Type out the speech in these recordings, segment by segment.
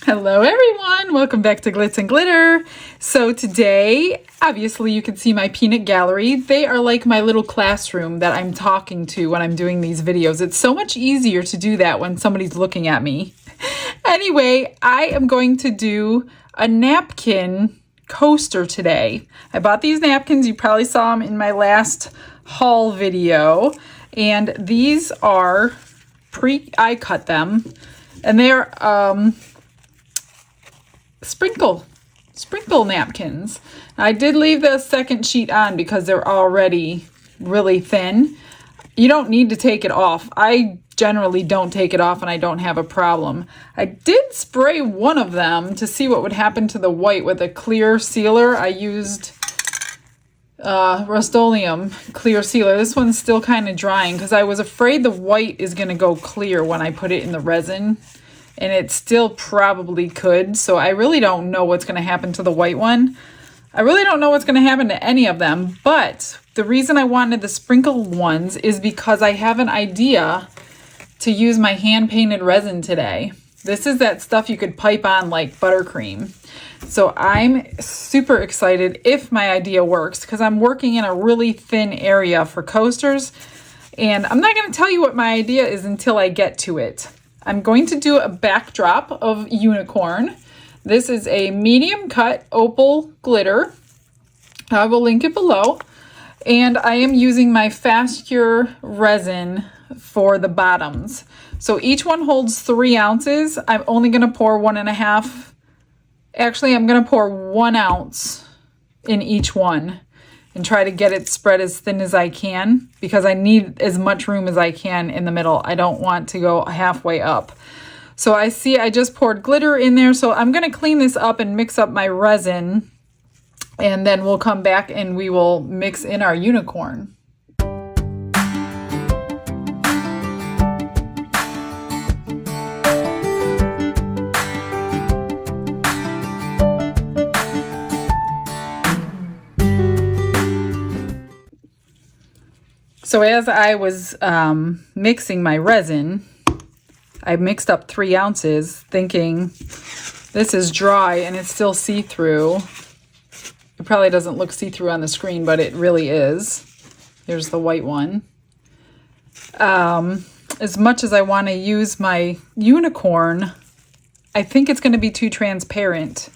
Hello everyone, welcome back to Glitz and Glitter. So today, obviously you can see my peanut gallery. They are like my little classroom that I'm talking to when I'm doing these videos. It's so much easier to do that when somebody's looking at me. Anyway, I am going to do a napkin coaster today. I bought these napkins, you probably saw them in my last haul video. And these are I cut them, and they're sprinkle napkins. I did leave the second sheet on because they're already really thin. You don't need to take it off. I generally don't take it off and I don't have a problem. I did spray one of them to see what would happen to the white with a clear sealer. I used Rust-Oleum clear sealer. This one's still kind of drying because I was afraid the white is going to go clear when I put it in the resin. And it still probably could. So I really don't know what's going to happen to the white one. I really don't know what's going to happen to any of them. But the reason I wanted the sprinkle ones is because I have an idea to use my hand-painted resin today. This is that stuff you could pipe on like buttercream. So I'm super excited if my idea works because I'm working in a really thin area for coasters. And I'm not going to tell you what my idea is until I get to it. I'm going to do a backdrop of unicorn. This is a medium cut opal glitter. I will link it below. And I am using my Fast Cure resin for the bottoms. So each one holds 3 ounces. I'm only going to pour 1.5. Actually, I'm going to pour 1 ounce in each one and try to get it spread as thin as I can because I need as much room as I can in the middle. I don't want to go halfway up. So I see I just poured glitter in there. So I'm going to clean this up and mix up my resin, and then we'll come back and we will mix in our unicorn. So as I was mixing my resin, I mixed up 3 ounces thinking this is dry and it's still see-through. It probably doesn't look see-through on the screen, but it really is. Here's the white one. As much as I want to use my unicorn, I think it's going to be too transparent.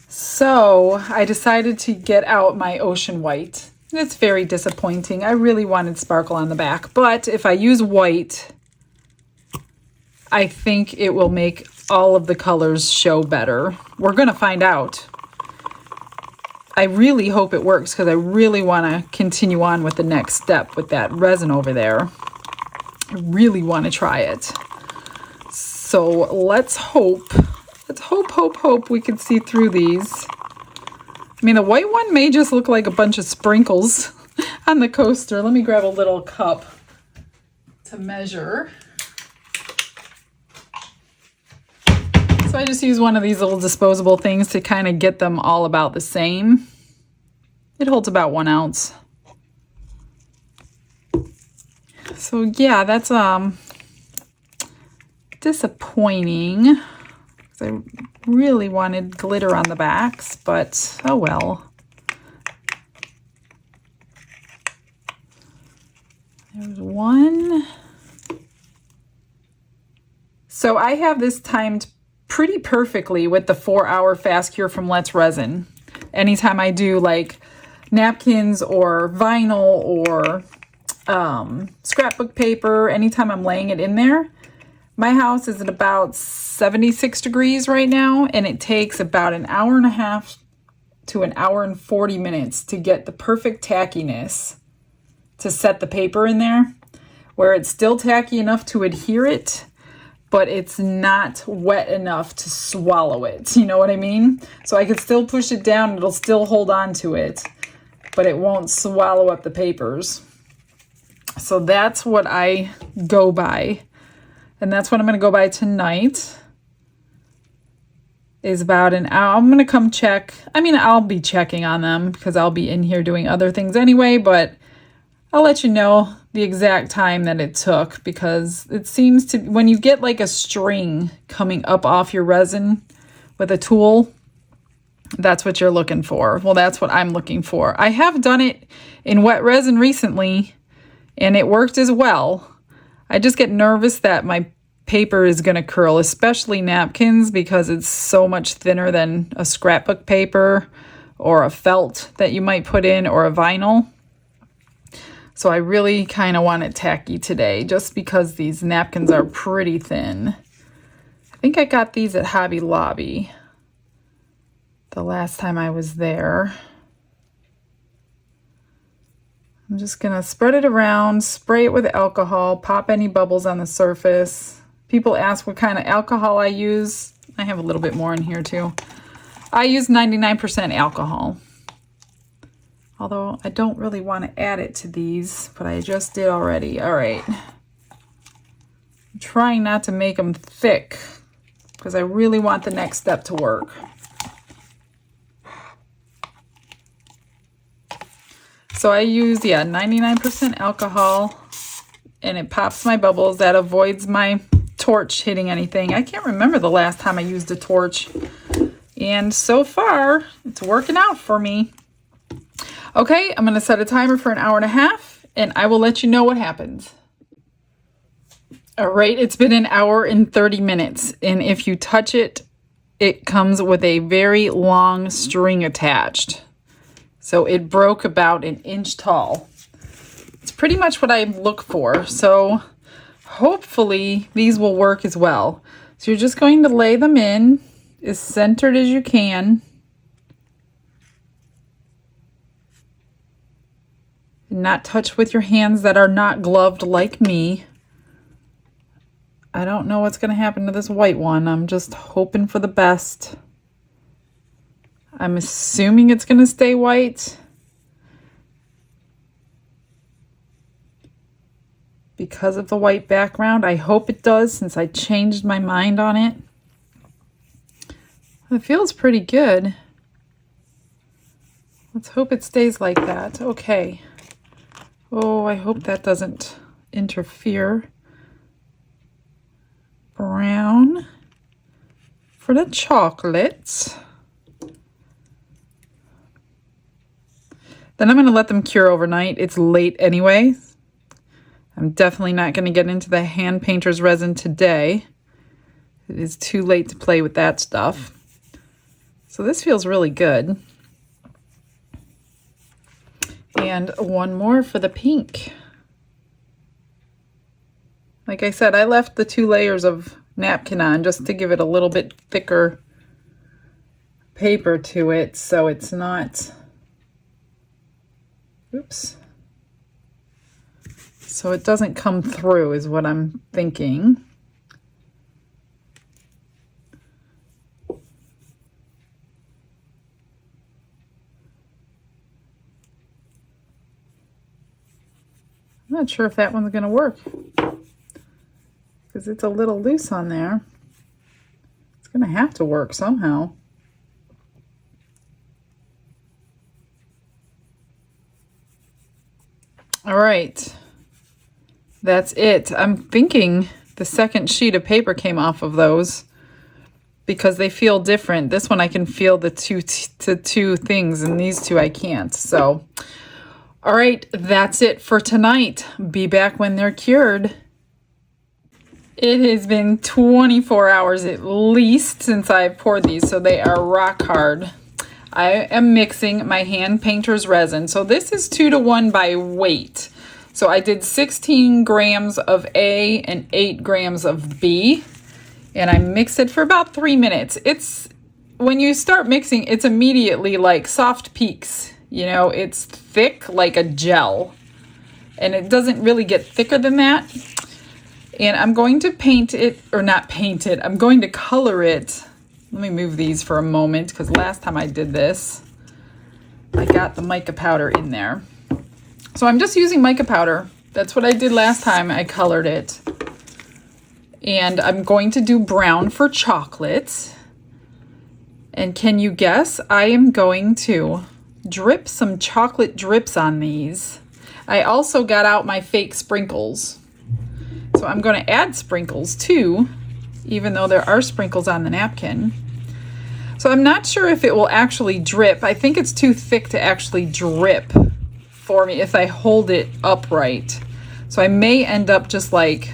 So I decided to get out my ocean white. It's very disappointing. I really wanted sparkle on the back, but if I use white, I think it will make all of the colors show better. We're going to find out. I really hope it works because I really want to continue on with the next step with that resin over there. I really want to try it. So let's hope. Let's hope we can see through these. I mean, the white one may just look like a bunch of sprinkles on the coaster. Let me grab a little cup to measure. So I just use one of these little disposable things to kind of get them all about the same. It holds about 1 ounce. So yeah, that's disappointing. I really wanted glitter on the backs, but oh well. There's one. So I have this timed pretty perfectly with the 4-hour Fast Cure from Let's Resin. Anytime I do like napkins or vinyl or scrapbook paper, anytime I'm laying it in there, my house is at about 76 degrees right now, and it takes about 1.5 hours to 1 hour and 40 minutes to get the perfect tackiness to set the paper in there, where it's still tacky enough to adhere it, but it's not wet enough to swallow it. You know what I mean? So I could still push it down, it'll still hold on to it, but it won't swallow up the papers. So that's what I go by. And that's what I'm going to go by tonight, is about an hour. I'm going to come check. I mean, I'll be checking on them because I'll be in here doing other things anyway, but I'll let you know the exact time that it took, because it seems to, when you get like a string coming up off your resin with a tool, that's what you're looking for. Well, that's what I'm looking for. I have done it in wet resin recently, and it worked as well. I just get nervous that my paper is going to curl, especially napkins, because it's so much thinner than a scrapbook paper or a felt that you might put in, or a vinyl. So I really kind of want it tacky today, just because these napkins are pretty thin. I think I got these at Hobby Lobby the last time I was there. I'm just gonna spread it around, spray it with alcohol, pop any bubbles on the surface. People ask what kind of alcohol I use. I have a little bit more in here too. I use 99% alcohol. Although I don't really want to add it to these, but I just did already. All right. I'm trying not to make them thick because I really want the next step to work. So I use, 99% alcohol, and it pops my bubbles. That avoids my torch hitting anything. I can't remember the last time I used a torch, and so far it's working out for me. Okay, I'm going to set a timer for an hour and a half, and I will let you know what happens. All right, it's been an hour and 30 minutes, and if you touch it, it comes with a very long string attached. So it broke about an inch tall. It's pretty much what I look for. So hopefully these will work as well. So you're just going to lay them in as centered as you can. And not touch with your hands that are not gloved like me. I don't know what's going to happen to this white one. I'm just hoping for the best. I'm assuming it's going to stay white because of the white background. I hope it does, since I changed my mind on it. It feels pretty good. Let's hope it stays like that. Okay. Oh, I hope that doesn't interfere. Brown for the chocolates. Then I'm going to let them cure overnight. It's late anyway. I'm definitely not going to get into the hand painter's resin today. It is too late to play with that stuff. So this feels really good. And one more for the pink. Like I said, I left the 2 layers of napkin on just to give it a little bit thicker paper to it, so it's not... Oops. So it doesn't come through is what I'm thinking. I'm not sure if that one's going to work, because it's a little loose on there. It's going to have to work somehow. All right, that's it. I'm thinking the second sheet of paper came off of those because they feel different. This one I can feel the two things, and these two I can't. So, all right, that's it for tonight. Be back when they're cured. It has been 24 hours at least since I poured these, so they are rock hard. I am mixing my hand painter's resin. So this is 2-to-1 by weight. So I did 16 grams of A and 8 grams of B. And I mixed it for about 3 minutes. It's, when you start mixing, it's immediately like soft peaks. You know, it's thick like a gel. And it doesn't really get thicker than that. And I'm going to paint it, or not paint it, I'm going to color it. Let me move these for a moment, because last time I did this, I got the mica powder in there. So I'm just using mica powder. That's what I did last time. I colored it. And I'm going to do brown for chocolate. And can you guess? I am going to drip some chocolate drips on these. I also got out my fake sprinkles. So I'm going to add sprinkles too, even though there are sprinkles on the napkin. So I'm not sure if it will actually drip. I think it's too thick to actually drip for me if I hold it upright. So I may end up just like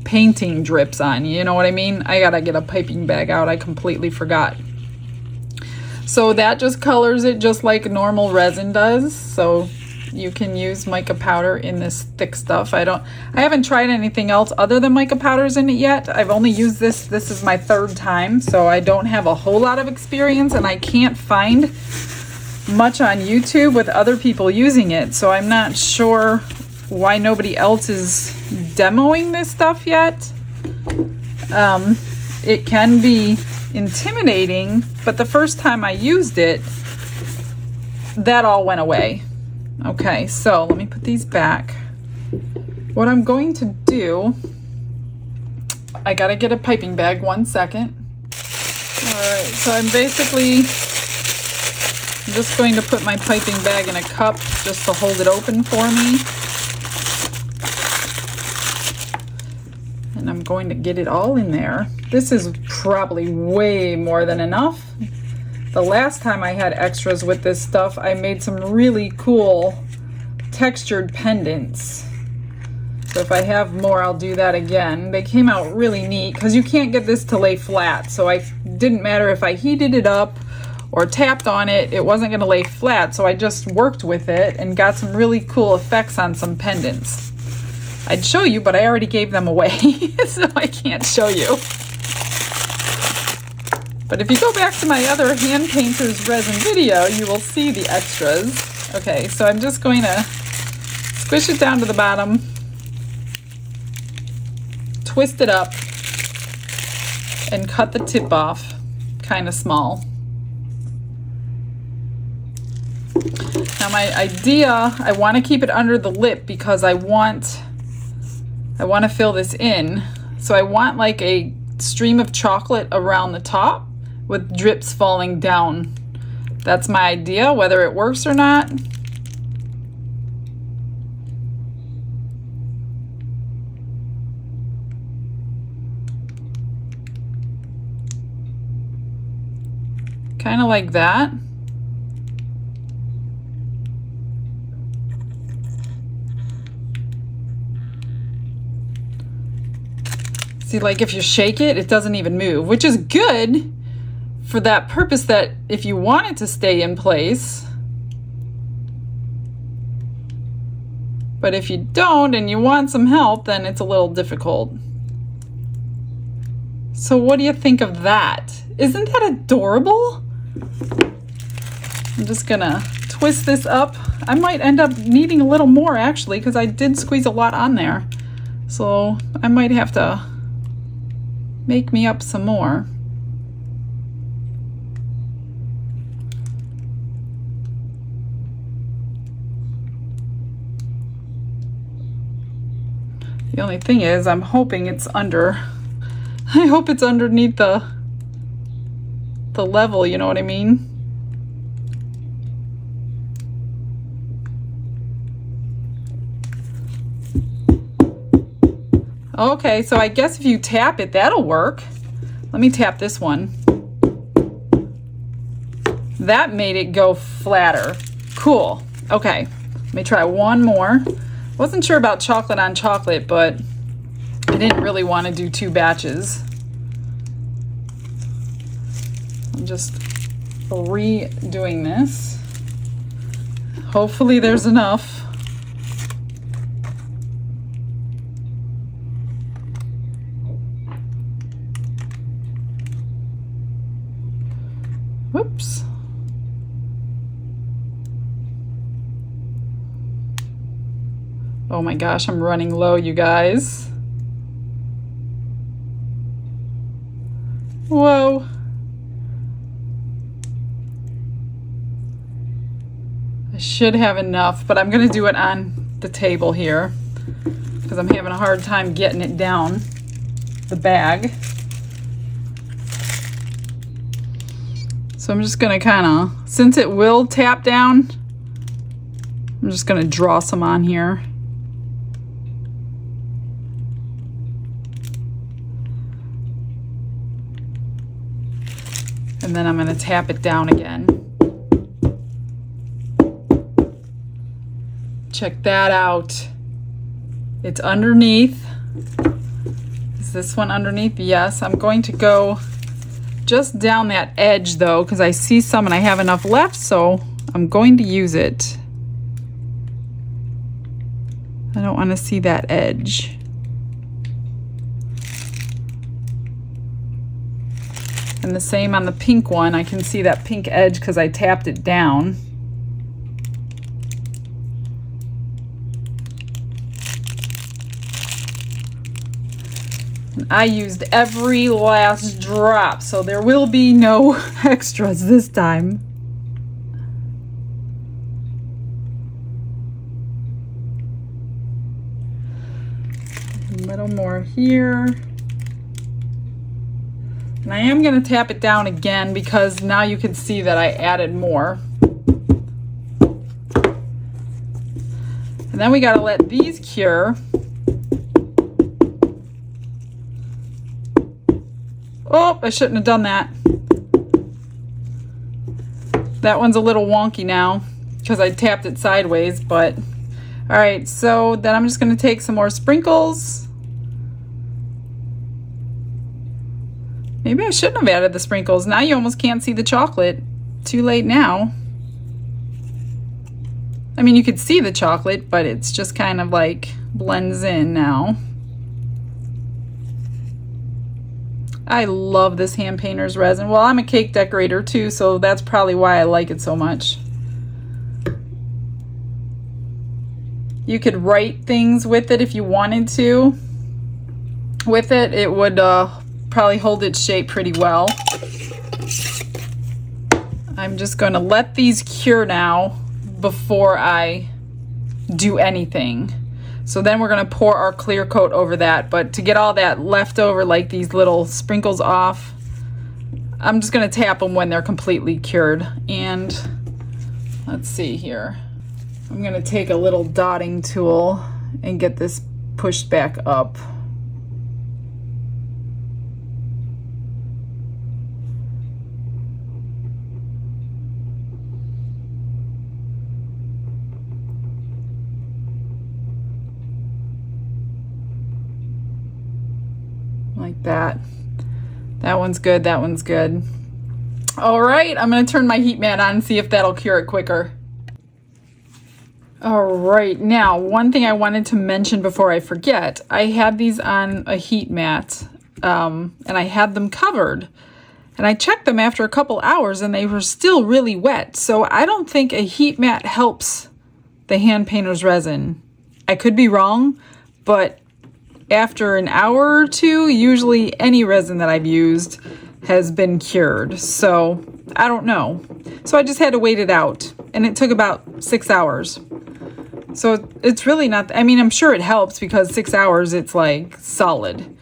painting drips on, you know what I mean? I gotta get a piping bag out. I completely forgot. So that just colors it just like normal resin does. So you can use mica powder in this thick stuff. I haven't tried anything else other than mica powders in it yet. I've only used this. This is my third time, so I don't have a whole lot of experience, and I can't find much on YouTube with other people using it. So I'm not sure why nobody else is demoing this stuff yet. It can be intimidating, but the first time I used it, that all went away. Okay, so let me put these back. What I'm going to do, I gotta get a piping bag, 1 second. All right, so I'm just going to put my piping bag in a cup just to hold it open for me. And I'm going to get it all in there. This is probably way more than enough. The last time I had extras with this stuff, I made some really cool textured pendants. So if I have more, I'll do that again. They came out really neat because you can't get this to lay flat. So it didn't matter if I heated it up or tapped on it, it wasn't going to lay flat. So I just worked with it and got some really cool effects on some pendants. I'd show you, but I already gave them away, so I can't show you. But if you go back to my other hand painter's resin video, you will see the extras. Okay, so I'm just going to squish it down to the bottom, twist it up, and cut the tip off kind of small. Now my idea, I want to keep it under the lip because I want to fill this in. So I want like a stream of chocolate around the top with drips falling down. That's my idea, whether it works or not. Kind of like that. See, like if you shake it, it doesn't even move, which is good for that purpose, that if you want it to stay in place. But if you don't and you want some help, then it's a little difficult. So what do you think of that? Isn't that adorable? I'm just gonna twist this up. I might end up needing a little more actually, because I did squeeze a lot on there. So I might have to make me up some more. The only thing is, I'm hoping it's under, I hope it's underneath the level, you know what I mean? Okay, so I guess if you tap it, that'll work. Let me tap this one. That made it go flatter. Cool. Okay, let me try one more. Wasn't sure about chocolate on chocolate, but I didn't really want to do 2 batches. I'm just redoing this. Hopefully there's enough. Whoops. Oh my gosh, I'm running low, you guys. Whoa. I should have enough, but I'm gonna do it on the table here because I'm having a hard time getting it down the bag. So I'm just gonna kinda, since it will tap down, I'm I'm just going to draw some on here. And then I'm going to tap it down again. Check that out. It's underneath. Is this one underneath? Yes. I'm going to go just down that edge though, because I see some and I have enough left, so I'm going to use it. I don't want to see that edge. And the same on the pink one. I can see that pink edge because I tapped it down. I used every last drop, so there will be no extras this time. A little more here. And I am going to tap it down again because now you can see that I added more. And then we got to let these cure. Oh, I shouldn't have done that. That one's a little wonky now because I tapped it sideways, but all right, so then I'm just going to take some more sprinkles. Maybe I shouldn't have added the sprinkles. Now you almost can't see the chocolate. Too late now. I mean, you could see the chocolate, but it's just kind of like blends in now. I love this hand painter's resin. Well, I'm a cake decorator too, so that's probably why I like it so much. You could write things with it if you wanted to. With it, it would probably hold its shape pretty well. I'm just going to let these cure now before I do anything. So then we're going to pour our clear coat over that. But to get all that left over, like these little sprinkles off, I'm just going to tap them when they're completely cured. And let's see here. I'm going to take a little dotting tool and get this pushed back up. Like that. That one's good. That one's good. All right, I'm going to turn my heat mat on and see if that'll cure it quicker. All right, now one thing I wanted to mention before I forget, I had these on a heat mat and I had them covered. And I checked them after a couple hours and they were still really wet. So I don't think a heat mat helps the hand painter's resin. I could be wrong, but after an hour or two, usually any resin that I've used has been cured. So I don't know. So I just had to wait it out and it took about 6 hours. So it's really not, I mean, I'm sure it helps because 6 hours, it's like solid.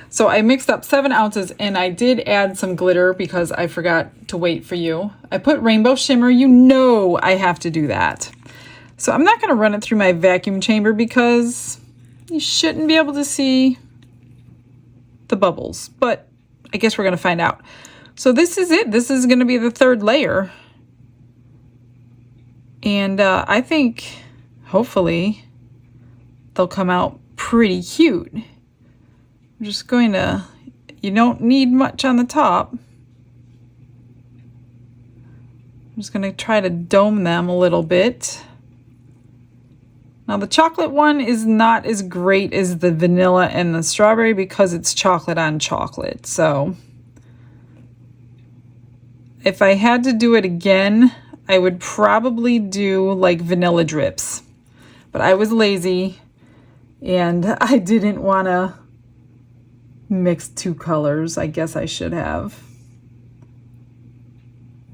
So I mixed up 7 ounces and I did add some glitter because I forgot to wait for you. I put rainbow shimmer, you know I have to do that. So I'm not gonna run it through my vacuum chamber because you shouldn't be able to see the bubbles, but I guess we're gonna find out. So this is it. This is gonna be the 3rd layer. And I think hopefully they'll come out pretty cute. I'm just going to, you don't need much on the top. I'm just gonna try to dome them a little bit. Now the chocolate one is not as great as the vanilla and the strawberry because it's chocolate on chocolate. So if I had to do it again, I would probably do like vanilla drips. But I was lazy and I didn't want to mix 2 colors. I guess I should have.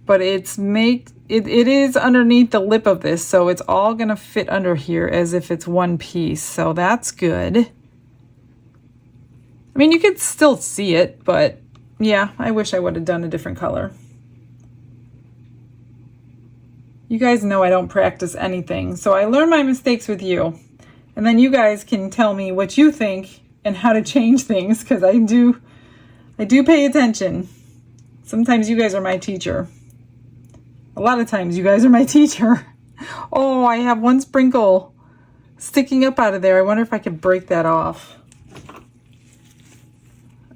But it is underneath the lip of this, so it's all gonna fit under here as if it's one piece, so that's good. I mean, you could still see it, but yeah, I wish I would have done a different color. You guys know I don't practice anything, so I learn my mistakes with you. And then you guys can tell me what you think and how to change things, because I do pay attention. Sometimes you guys are my teacher. A lot of times you guys are my teacher. Oh, I have one sprinkle sticking up out of there. I wonder if I could break that off.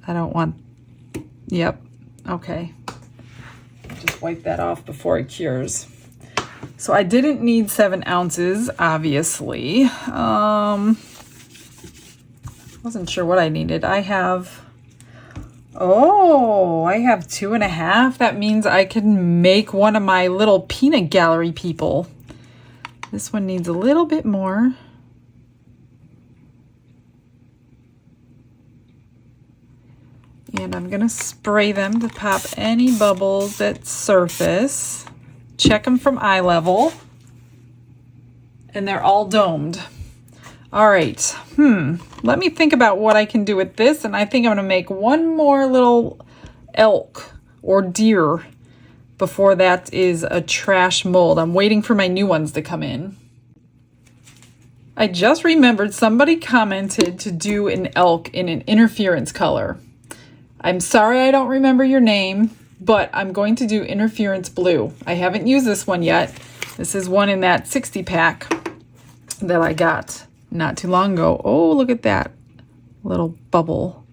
I don't want, yep, okay. Just wipe that off before it cures. So I didn't need 7 ounces, obviously. Wasn't sure what I needed. I have 2.5. That means I can make one of my little peanut gallery people. This one needs a little bit more. And I'm gonna spray them to pop any bubbles that surface. Check them from eye level. And they're all domed. All right, let me think about what I can do with this, and I think I'm gonna make one more little elk or deer before that is a trash mold. I'm waiting for my new ones to come in. I just remembered somebody commented to do an elk in an interference color. I'm sorry I don't remember your name, but I'm going to do interference blue. I haven't used this one yet. This is one in that 60 pack that I got not too long ago. Oh, look at that little bubble.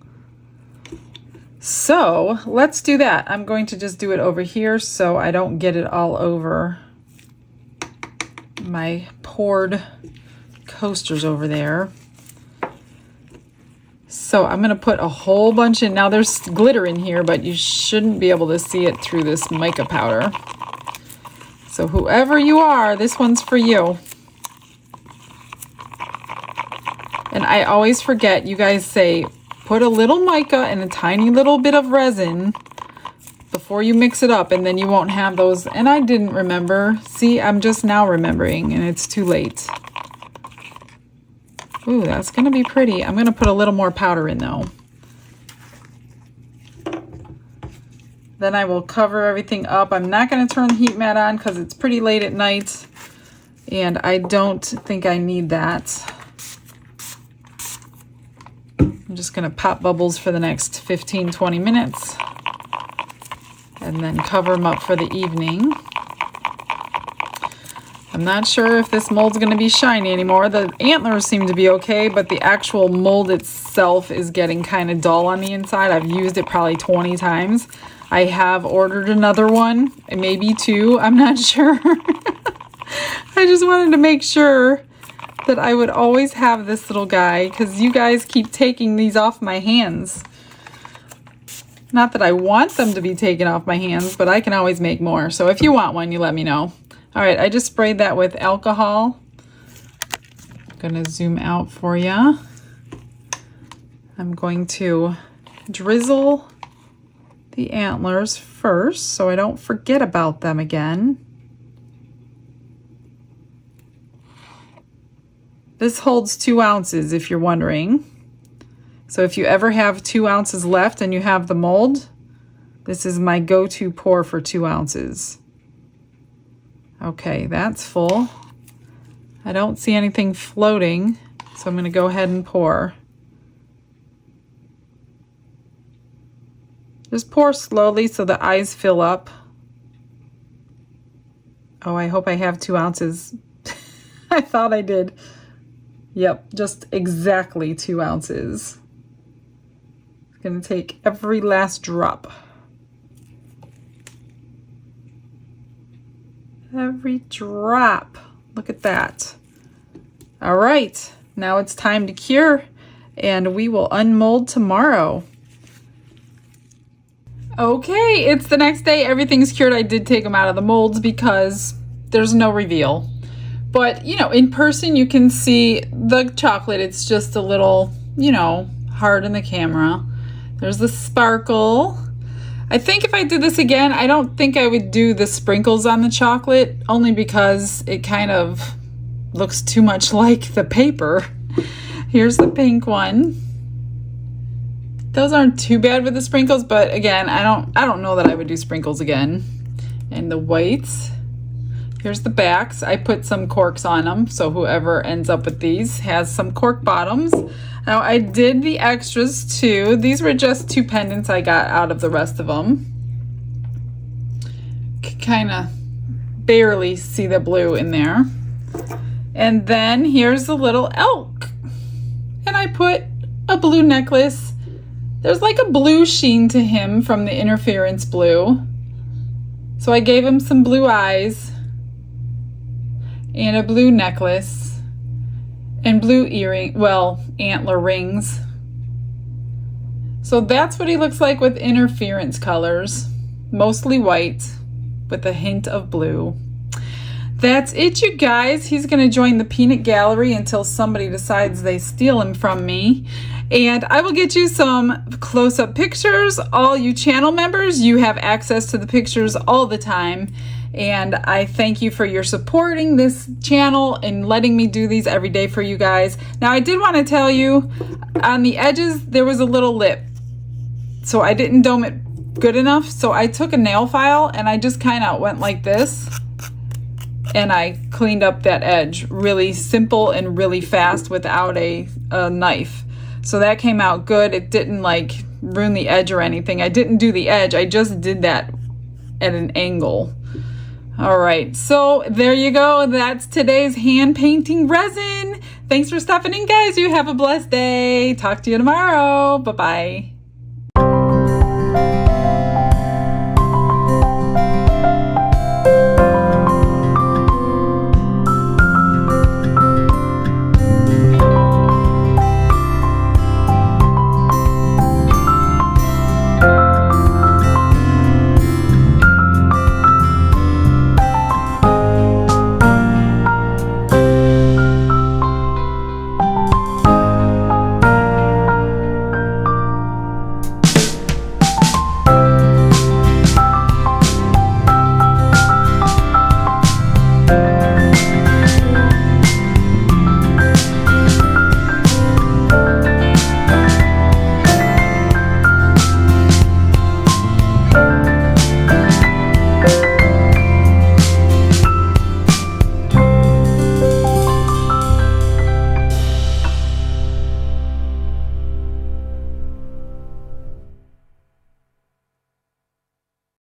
So let's do that. I'm going to just do it over here so I don't get it all over my poured coasters over there. So I'm going to put a whole bunch in. Now there's glitter in here, but you shouldn't be able to see it through this mica powder. So whoever you are, this one's for you. And I always forget, you guys say, put a little mica and a tiny little bit of resin before you mix it up, and then you won't have those. And I didn't remember. See, I'm just now remembering, and it's too late. Ooh, that's gonna be pretty. I'm gonna put a little more powder in though. Then I will cover everything up. I'm not gonna turn the heat mat on because it's pretty late at night, and I don't think I need that. I'm just gonna pop bubbles for the next 15-20 minutes and then cover them up for the evening. I'm not sure if this mold's gonna be shiny anymore. The antlers seem to be okay, but the actual mold itself is getting kind of dull on the inside. I've used it probably 20 times. I have ordered another one, maybe 2, I'm not sure. I just wanted to make sure that I would always have this little guy, because you guys keep taking these off my hands. Not that I want them to be taken off my hands, but I can always make more. So if you want one, you let me know. All right, I just sprayed that with alcohol. I'm gonna zoom out for you. I'm going to drizzle the antlers first so I don't forget about them again. This holds 2 ounces if you're wondering. So if you ever have 2 ounces left and you have the mold, this is my go-to pour for 2 ounces. Okay, that's full. I don't see anything floating, so I'm going to go ahead and pour. Just pour slowly so the eyes fill up. Oh, I hope I have 2 ounces. I thought I did. Yep, just exactly 2 ounces. I'm going to take every last drop. Every drop. Look at that. All right, now it's time to cure, and we will unmold tomorrow. Okay, it's the next day. Everything's cured. I did take them out of the molds because there's no reveal. But, you know, in person you can see the chocolate. It's just a little, you know, hard in the camera. There's the sparkle. I think if I did this again, I don't think I would do the sprinkles on the chocolate, only because it kind of looks too much like the paper. Here's the pink one. Those aren't too bad with the sprinkles, but again, I don't know that I would do sprinkles again. And the whites. Here's the backs. I put some corks on them, so whoever ends up with these has some cork bottoms. Now I did the extras too. These were just 2 pendants I got out of the rest of them. Kind of barely see the blue in there. And then here's the little elk. And I put a blue necklace. There's like a blue sheen to him from the interference blue. So I gave him some blue eyes and a blue necklace and blue antler rings. So that's what he looks like with interference colors, mostly white with a hint of blue. That's it, you guys. He's going to join the peanut gallery until somebody decides they steal him from me. And I will get you some close-up pictures. All you channel members, you have access to the pictures all the time. And I thank you for your supporting this channel and letting me do these every day for you guys. Now, I did want to tell you, on the edges, there was a little lip. So I didn't dome it good enough. So I took a nail file and I just kind of went like this. And I cleaned up that edge really simple and really fast without a knife. So that came out good. It didn't like ruin the edge or anything. I didn't do the edge. I just did that at an angle. All right, so there you go. That's today's hand painting resin. Thanks for stopping in, guys. You have a blessed day. Talk to you tomorrow. Bye-bye.